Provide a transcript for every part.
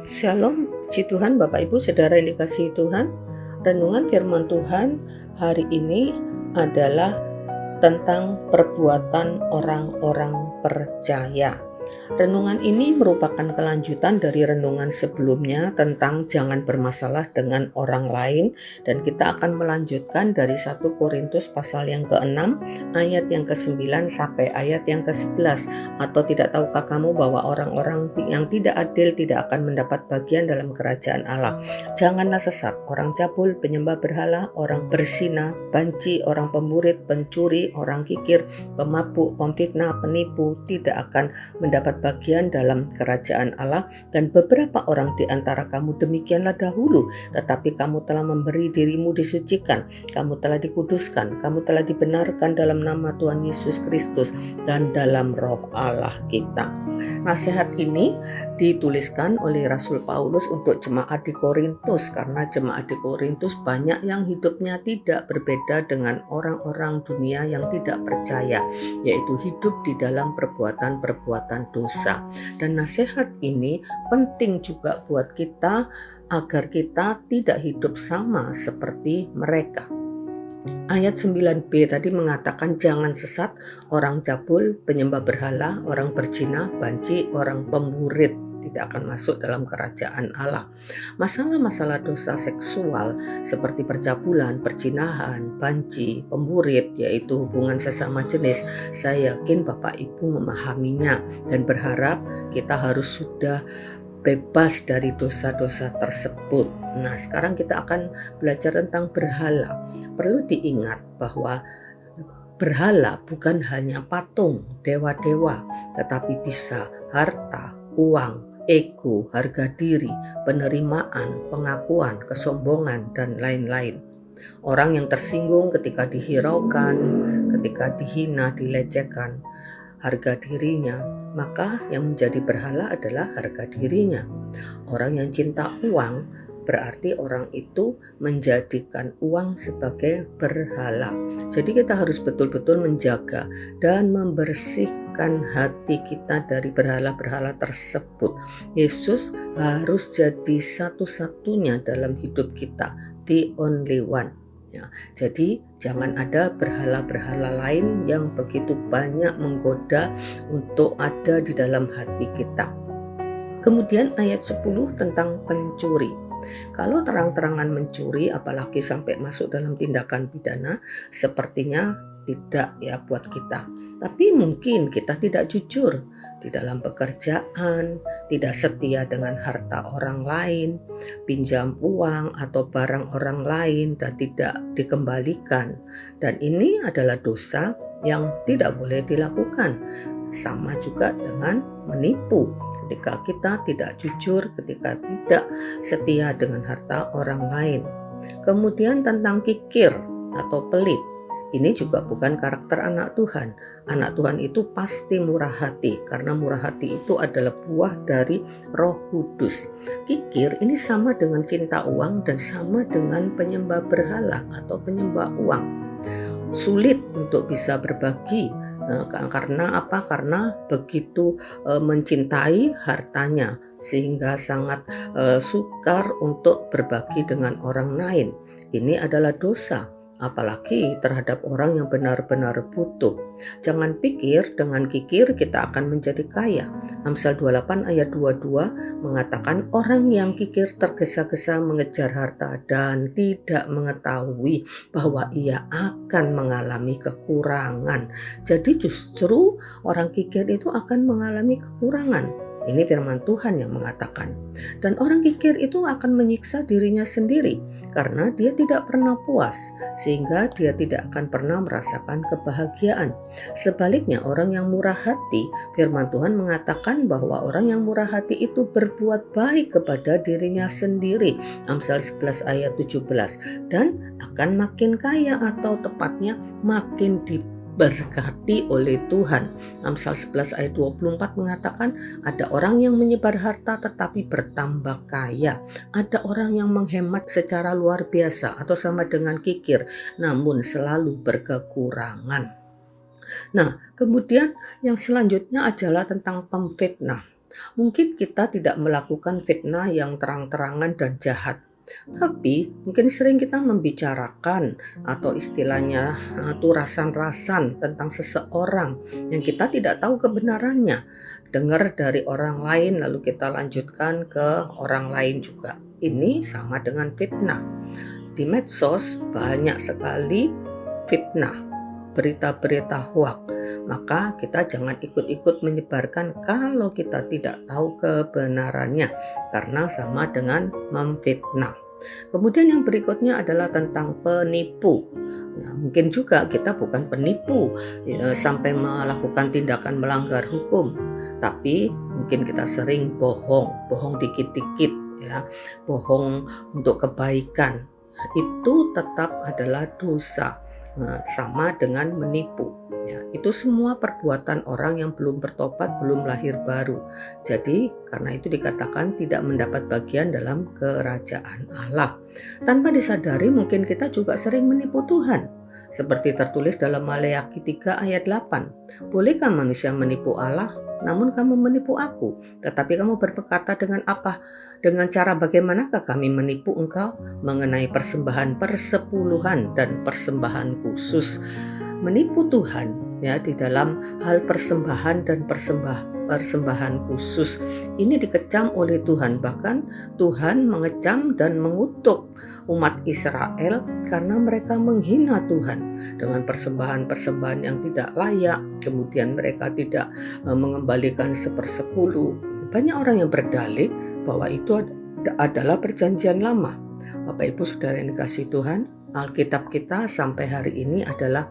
Shalom, puji Tuhan Bapak Ibu Saudara yang dikasihi Tuhan. Renungan firman Tuhan hari ini adalah tentang perbuatan orang-orang percaya. Renungan ini merupakan kelanjutan dari renungan sebelumnya tentang jangan bermasalah dengan orang lain, dan kita akan melanjutkan dari 1 Korintus pasal yang ke-6 ayat yang ke-9 sampai ayat yang ke-11. Atau tidak tahukah kamu bahwa orang-orang yang tidak adil tidak akan mendapat bagian dalam kerajaan Allah? Janganlah sesat, orang cabul, penyembah berhala, orang berzina, banci, orang pemburit, pencuri, orang kikir, pemabuk, pemfitnah, penipu tidak akan mendapat bagian dalam kerajaan Allah. Dan beberapa orang di antara kamu demikianlah dahulu, tetapi kamu telah memberi dirimu disucikan, kamu telah dikuduskan, kamu telah dibenarkan dalam nama Tuhan Yesus Kristus dan dalam roh Allah kita. Nasihat ini dituliskan oleh Rasul Paulus untuk jemaat di Korintus, karena jemaat di Korintus banyak yang hidupnya tidak berbeda dengan orang-orang dunia yang tidak percaya, yaitu hidup di dalam perbuatan-perbuatan dosa. Dan nasihat ini penting juga buat kita agar kita tidak hidup sama seperti mereka. Ayat 9b tadi mengatakan jangan sesat, orang cabul, penyembah berhala, orang berzina, banci, orang pemburit tidak akan masuk dalam kerajaan Allah. Masalah-masalah dosa seksual seperti percabulan, perzinahan, banci, pemburit, yaitu hubungan sesama jenis, saya yakin Bapak Ibu memahaminya dan berharap kita harus sudah bebas dari dosa-dosa tersebut. Nah, sekarang kita akan belajar tentang berhala. Perlu diingat bahwa berhala bukan hanya patung, dewa-dewa, tetapi bisa harta, uang, ego, harga diri, penerimaan, pengakuan, kesombongan, dan lain-lain. Orang yang tersinggung ketika dihiraukan, ketika dihina, dilecehkan harga dirinya, maka yang menjadi berhala adalah harga dirinya. Orang yang cinta uang, berarti orang itu menjadikan uang sebagai berhala. Jadi kita harus betul-betul menjaga dan membersihkan hati kita dari berhala-berhala tersebut. Yesus harus jadi satu-satunya dalam hidup kita, the only one. Ya, jadi jangan ada berhala-berhala lain yang begitu banyak menggoda untuk ada di dalam hati kita. Kemudian ayat 10 tentang pencuri. Kalau terang-terangan mencuri, apalagi sampai masuk dalam tindakan pidana, sepertinya tidak ya buat kita. Tapi mungkin kita tidak jujur di dalam pekerjaan, tidak setia dengan harta orang lain, pinjam uang atau barang orang lain dan tidak dikembalikan. Dan ini adalah dosa yang tidak boleh dilakukan. Sama juga dengan menipu. Ketika kita tidak jujur, ketika tidak setia dengan harta orang lain. Kemudian tentang kikir atau pelit. Ini juga bukan karakter anak Tuhan. Anak Tuhan itu pasti murah hati, karena murah hati itu adalah buah dari Roh Kudus. Kikir ini sama dengan cinta uang dan sama dengan penyembah berhala atau penyembah uang. Sulit untuk bisa berbagi. Karena apa? Karena begitu mencintai hartanya, sehingga sangat sukar untuk berbagi dengan orang lain. Ini adalah dosa, apalagi terhadap orang yang benar-benar butuh. Jangan pikir dengan kikir kita akan menjadi kaya. Amsal 28 ayat 22 mengatakan orang yang kikir tergesa-gesa mengejar harta dan tidak mengetahui bahwa ia akan mengalami kekurangan. Jadi justru orang kikir itu akan mengalami kekurangan. Ini firman Tuhan yang mengatakan. Dan orang kikir itu akan menyiksa dirinya sendiri karena dia tidak pernah puas, sehingga dia tidak akan pernah merasakan kebahagiaan. Sebaliknya orang yang murah hati, firman Tuhan mengatakan bahwa orang yang murah hati itu berbuat baik kepada dirinya sendiri. Amsal 11 ayat 17. Dan akan makin kaya, atau tepatnya makin diberkati oleh Tuhan. Amsal 11 ayat 24 mengatakan ada orang yang menyebar harta tetapi bertambah kaya. Ada orang yang menghemat secara luar biasa atau sama dengan kikir, namun selalu berkekurangan. Nah, kemudian yang selanjutnya adalah tentang pemfitnah. Mungkin kita tidak melakukan fitnah yang terang-terangan dan jahat, tapi mungkin sering kita membicarakan atau istilahnya turasan-rasan tentang seseorang yang kita tidak tahu kebenarannya. Dengar dari orang lain lalu kita lanjutkan ke orang lain juga. Ini sama dengan fitnah. Di medsos banyak sekali fitnah, berita-berita hoak. Maka kita jangan ikut-ikut menyebarkan kalau kita tidak tahu kebenarannya, karena sama dengan memfitnah. Kemudian yang berikutnya adalah tentang penipu. Ya, mungkin juga kita bukan penipu sampai melakukan tindakan melanggar hukum, tapi mungkin kita sering bohong dikit-dikit, ya, bohong untuk kebaikan. Itu tetap adalah dosa. Sama dengan menipu, ya, itu semua perbuatan orang yang belum bertobat, belum lahir baru. Jadi karena itu dikatakan tidak mendapat bagian dalam kerajaan Allah. Tanpa disadari mungkin kita juga sering menipu Tuhan. Seperti tertulis dalam Maleakhi 3 ayat 8. Bolehkah manusia menipu Allah? Namun kamu menipu aku. Tetapi kamu berkata dengan apa? Dengan cara bagaimanakah kami menipu engkau? Mengenai persembahan persepuluhan dan persembahan khusus. Menipu Tuhan, ya, di dalam hal persembahan dan persembahan khusus ini dikecam oleh Tuhan. Bahkan Tuhan mengecam dan mengutuk umat Israel karena mereka menghina Tuhan dengan persembahan-persembahan yang tidak layak. Kemudian mereka tidak mengembalikan 1/10. Banyak orang yang berdalih bahwa itu adalah perjanjian lama. Bapak Ibu Saudara yang dikasihi Tuhan, Alkitab kita sampai hari ini adalah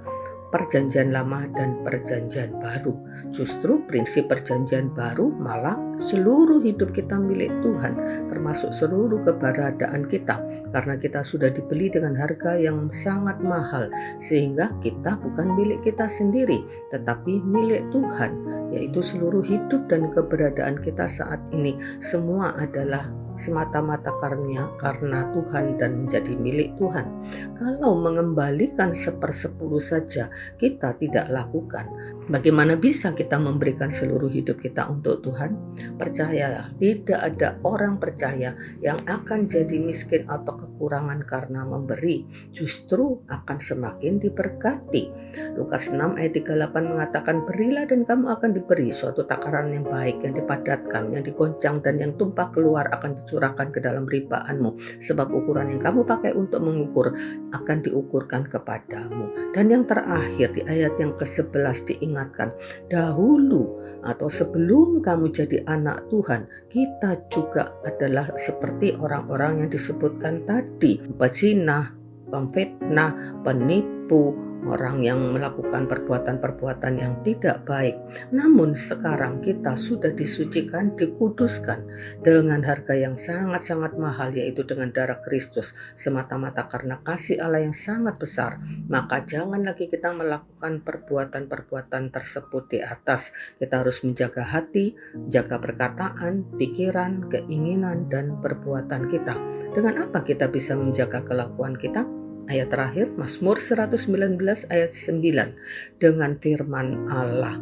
perjanjian lama dan perjanjian baru. Justru prinsip perjanjian baru malah seluruh hidup kita milik Tuhan, termasuk seluruh keberadaan kita, karena kita sudah dibeli dengan harga yang sangat mahal, sehingga kita bukan milik kita sendiri, tetapi milik Tuhan, yaitu seluruh hidup dan keberadaan kita saat ini. Semua adalah semata-mata karena Tuhan dan menjadi milik Tuhan. Kalau mengembalikan 1/10 saja kita tidak lakukan, bagaimana bisa kita memberikan seluruh hidup kita untuk Tuhan? Percayalah, tidak ada orang percaya yang akan jadi miskin atau kekurangan karena memberi, justru akan semakin diberkati. Lukas 6 ayat 38 mengatakan, berilah dan kamu akan diberi suatu takaran yang baik, yang dipadatkan, yang digoncang dan yang tumpah keluar akan dicurahkan ke dalam ribaanmu, sebab ukuran yang kamu pakai untuk mengukur akan diukurkan kepadamu. Dan yang terakhir di ayat yang ke-11 diingatkan, dahulu atau sebelum kamu jadi anak Tuhan, kita juga adalah seperti orang-orang yang disebutkan tadi, pezina, pemfitnah, penipu, orang yang melakukan perbuatan-perbuatan yang tidak baik. Namun sekarang kita sudah disucikan, dikuduskan dengan harga yang sangat-sangat mahal, yaitu dengan darah Kristus, semata-mata karena kasih Allah yang sangat besar. Maka jangan lagi kita melakukan perbuatan-perbuatan tersebut di atas. Kita harus menjaga hati, jaga perkataan, pikiran, keinginan, dan perbuatan kita. Dengan apa kita bisa menjaga kelakuan kita? Ayat terakhir, Mazmur 119 ayat 9, dengan firman Allah.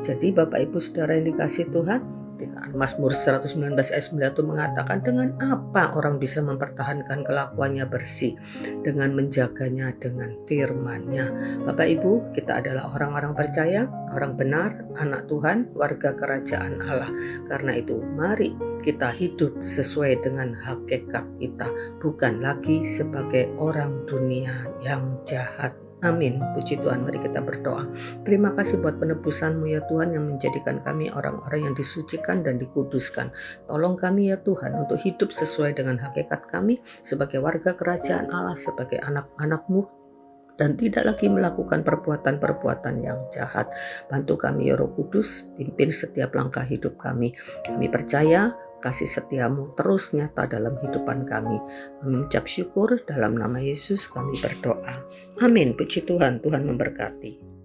Jadi Bapak Ibu Saudara yang dikasihi Tuhan, Mazmur 119 ayat 9 itu mengatakan, dengan apa orang bisa mempertahankan kelakuannya bersih? Dengan menjaganya dengan firman-Nya. Bapak Ibu, kita adalah orang-orang percaya, orang benar, anak Tuhan, warga kerajaan Allah. Karena itu mari kita hidup sesuai dengan hakikat kita, bukan lagi sebagai orang dunia yang jahat. Amin. Puji Tuhan, mari kita berdoa. Terima kasih buat penebusan-Mu ya Tuhan, yang menjadikan kami orang-orang yang disucikan dan dikuduskan. Tolong kami ya Tuhan untuk hidup sesuai dengan hakikat kami sebagai warga kerajaan Allah, sebagai anak-anak-Mu, dan tidak lagi melakukan perbuatan-perbuatan yang jahat. Bantu kami ya Roh Kudus, pimpin setiap langkah hidup kami. Kami percaya kasih setia-Mu terus nyata dalam kehidupan kami. Mengucap syukur dalam nama Yesus kami berdoa. Amin. Puji Tuhan, Tuhan memberkati.